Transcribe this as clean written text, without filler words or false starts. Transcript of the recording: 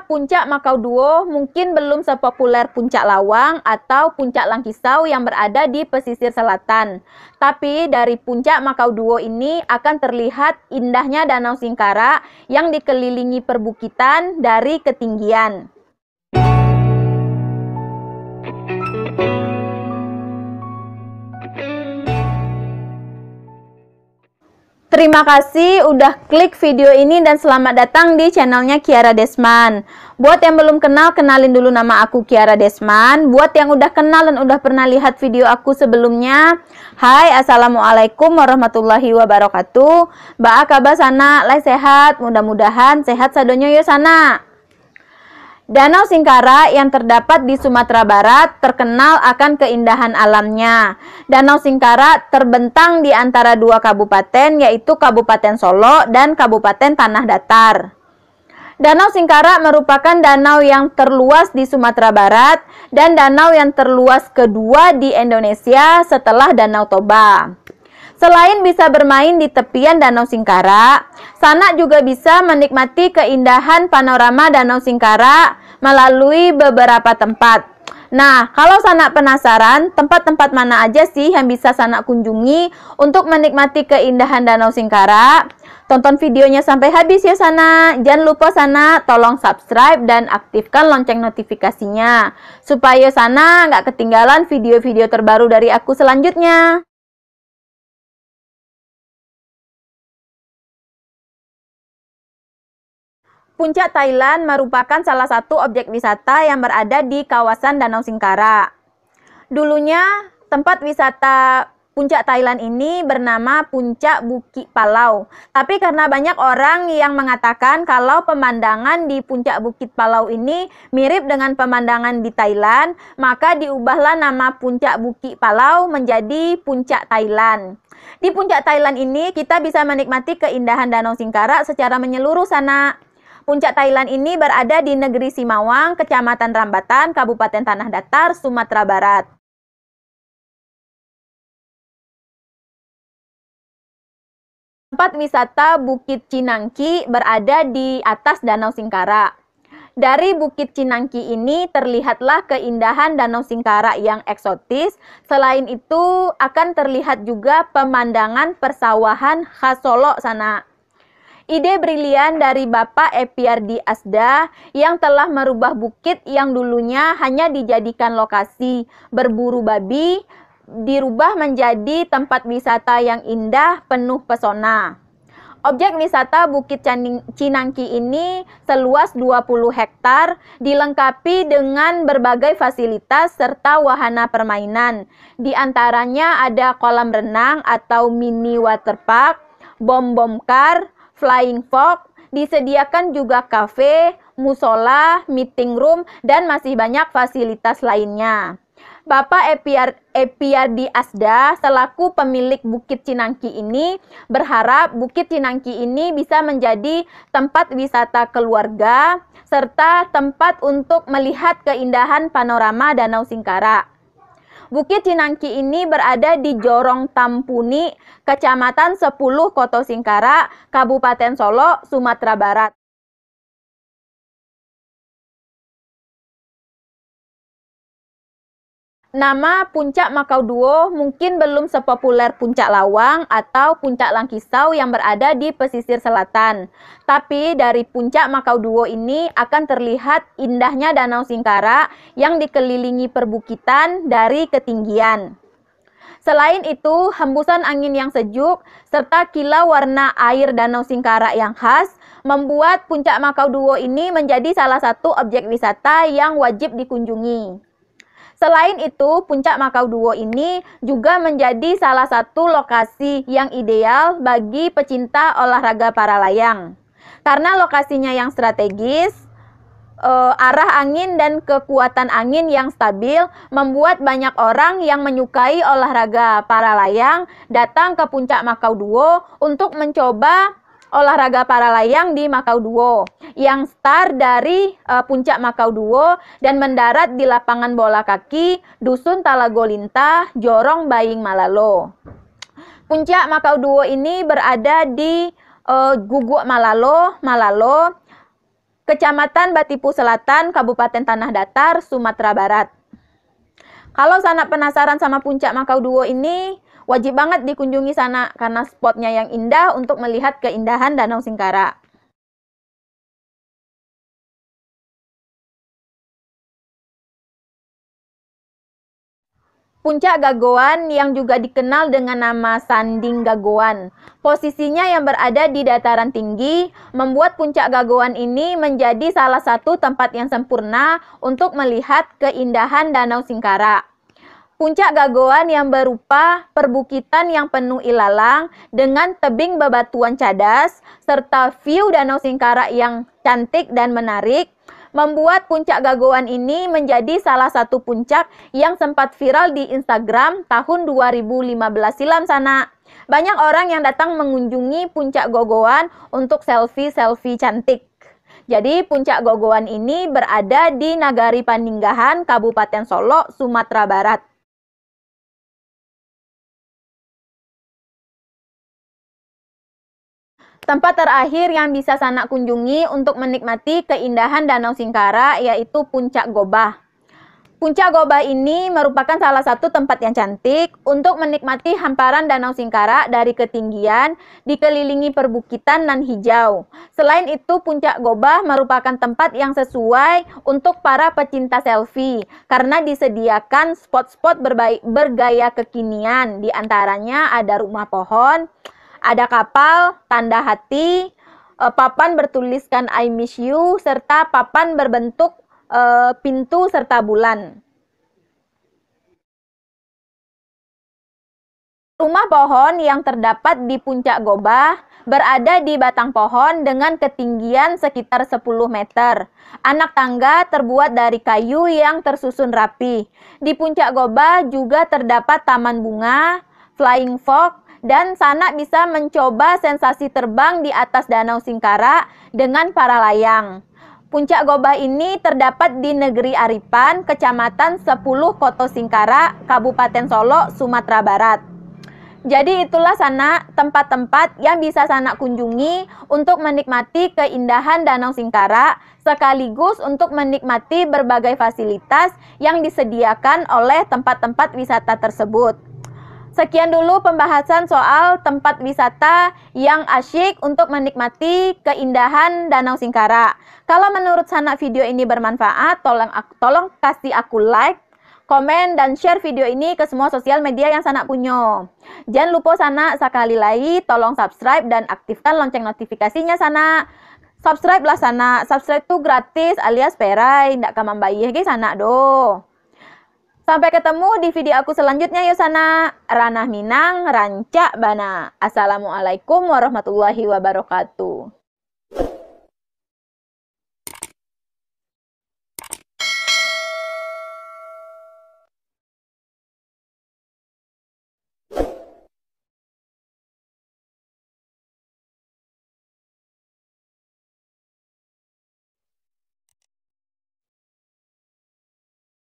Puncak Makau Duo mungkin belum sepopuler Puncak Lawang atau Puncak Langkisau yang berada di pesisir selatan. Tapi dari Puncak Makau Duo ini akan terlihat indahnya Danau Singkara yang dikelilingi perbukitan dari ketinggian. Terima kasih udah klik video ini dan selamat datang di channelnya Kiara Desman. Buat yang belum kenal, kenalin dulu nama aku Kiara Desman. Buat yang udah kenal dan udah pernah lihat video aku sebelumnya, hai, assalamualaikum warahmatullahi wabarakatuh. Ba'a kabar sana, lai sehat, mudah-mudahan sehat sadonyo yo sana. Danau Singkara yang terdapat di Sumatera Barat terkenal akan keindahan alamnya. Danau Singkara terbentang di antara dua kabupaten, yaitu Kabupaten Solo dan Kabupaten Tanah Datar. Danau Singkara merupakan danau yang terluas di Sumatera Barat dan danau yang terluas kedua di Indonesia setelah Danau Toba. Selain bisa bermain di tepian Danau Singkara, Sanak juga bisa menikmati keindahan panorama Danau Singkara melalui beberapa tempat. Nah, kalau Sanak penasaran, tempat-tempat mana aja sih yang bisa Sanak kunjungi untuk menikmati keindahan Danau Singkara? Tonton videonya sampai habis ya Sanak. Jangan lupa Sanak tolong subscribe dan aktifkan lonceng notifikasinya, supaya Sanak nggak ketinggalan video-video terbaru dari aku selanjutnya. Puncak Thailand merupakan salah satu objek wisata yang berada di kawasan Danau Singkara. Dulunya, tempat wisata Puncak Thailand ini bernama Puncak Bukit Palau. Tapi karena banyak orang yang mengatakan kalau pemandangan di Puncak Bukit Palau ini mirip dengan pemandangan di Thailand, maka diubahlah nama Puncak Bukit Palau menjadi Puncak Thailand. Di Puncak Thailand ini kita bisa menikmati keindahan Danau Singkara secara menyeluruh sana. Puncak Thailand ini berada di negeri Simawang, Kecamatan Rambatan, Kabupaten Tanah Datar, Sumatera Barat. Tempat wisata Bukit Cinangki berada di atas Danau Singkara. Dari Bukit Cinangki ini terlihatlah keindahan Danau Singkara yang eksotis. Selain itu akan terlihat juga pemandangan persawahan khas Solo sana. Ide brilian dari Bapak Epiardi Asda yang telah merubah bukit yang dulunya hanya dijadikan lokasi berburu babi, dirubah menjadi tempat wisata yang indah penuh pesona. Objek wisata Bukit Cinangki ini seluas 20 hektar, dilengkapi dengan berbagai fasilitas serta wahana permainan. Di antaranya ada kolam renang atau mini waterpark, bom-bom car, flying fox, disediakan juga kafe, musola, meeting room, dan masih banyak fasilitas lainnya. Bapak Epiardi Asda selaku pemilik Bukit Cinangki ini berharap Bukit Cinangki ini bisa menjadi tempat wisata keluarga serta tempat untuk melihat keindahan panorama Danau Singkara. Bukit Cinangki ini berada di Jorong Tampuni, Kecamatan 10 Koto Singkara, Kabupaten Solo, Sumatera Barat. Nama Puncak Makau Duo mungkin belum sepopuler Puncak Lawang atau Puncak Langkisau yang berada di pesisir selatan. Tapi dari Puncak Makau Duo ini akan terlihat indahnya Danau Singkara yang dikelilingi perbukitan dari ketinggian. Selain itu, hembusan angin yang sejuk serta kilau warna air Danau Singkara yang khas membuat Puncak Makau Duo ini menjadi salah satu objek wisata yang wajib dikunjungi. Selain itu, Puncak Makau Duo ini juga menjadi salah satu lokasi yang ideal bagi pecinta olahraga para layang. Karena lokasinya yang strategis, arah angin dan kekuatan angin yang stabil membuat banyak orang yang menyukai olahraga para layang datang ke Puncak Makau Duo untuk mencoba olahraga para layang di Makau Duo yang start dari Puncak Makau Duo dan mendarat di lapangan bola kaki Dusun Talagolinta, Jorong Baying Malalo. Puncak Makau Duo ini berada di Guguk Malalo, Kecamatan Batipu Selatan, Kabupaten Tanah Datar, Sumatera Barat. Kalau Sanak penasaran sama puncak Makau Duo ini, wajib banget dikunjungi Sanak karena spotnya yang indah untuk melihat keindahan Danau Singkara. Puncak Gagoan yang juga dikenal dengan nama Sanding Gagoan. Posisinya yang berada di dataran tinggi membuat Puncak Gagoan ini menjadi salah satu tempat yang sempurna untuk melihat keindahan Danau Singkara. Puncak Gagoan yang berupa perbukitan yang penuh ilalang dengan tebing bebatuan cadas serta view Danau Singkara yang cantik dan menarik membuat Puncak Gagoan ini menjadi salah satu puncak yang sempat viral di Instagram tahun 2015 silam Sanak. Banyak orang yang datang mengunjungi Puncak Gagoan untuk selfie-selfie cantik. Jadi Puncak Gagoan ini berada di Nagari Paninggahan, Kabupaten Solo, Sumatera Barat. Tempat terakhir yang bisa Sanak kunjungi untuk menikmati keindahan Danau Singkara yaitu Puncak Gobah. Puncak Gobah ini merupakan salah satu tempat yang cantik untuk menikmati hamparan Danau Singkara dari ketinggian dikelilingi perbukitan nan hijau. Selain itu, Puncak Gobah merupakan tempat yang sesuai untuk para pecinta selfie karena disediakan spot-spot bergaya kekinian. Di antaranya ada rumah pohon, ada kapal, tanda hati, papan bertuliskan I miss you, serta papan berbentuk pintu serta bulan. Rumah pohon yang terdapat di Puncak Gobah berada di batang pohon dengan ketinggian sekitar 10 meter. Anak tangga terbuat dari kayu yang tersusun rapi. Di Puncak Gobah juga terdapat taman bunga, flying fox, dan Sanak bisa mencoba sensasi terbang di atas Danau Singkara dengan para layang. Puncak Gobah ini terdapat di Negeri Aripan, Kecamatan 10 Koto Singkara, Kabupaten Solo, Sumatera Barat. Jadi itulah Sanak tempat-tempat yang bisa Sanak kunjungi untuk menikmati keindahan Danau Singkara, sekaligus untuk menikmati berbagai fasilitas yang disediakan oleh tempat-tempat wisata tersebut. Sekian dulu pembahasan soal tempat wisata yang asyik untuk menikmati keindahan Danau Singkara. Kalau menurut Sanak video ini bermanfaat, tolong kasih aku like, komen, dan share video ini ke semua sosial media yang Sanak punya. Jangan lupa Sanak sekali lagi tolong subscribe dan aktifkan lonceng notifikasinya Sanak. Subscribe lah Sanak, subscribe tuh gratis alias perai, ndak kamam bayih guys Sanak do. Sampai ketemu di video aku selanjutnya ya Sanak. Ranah Minang, Rancak Bana. Assalamualaikum warahmatullahi wabarakatuh.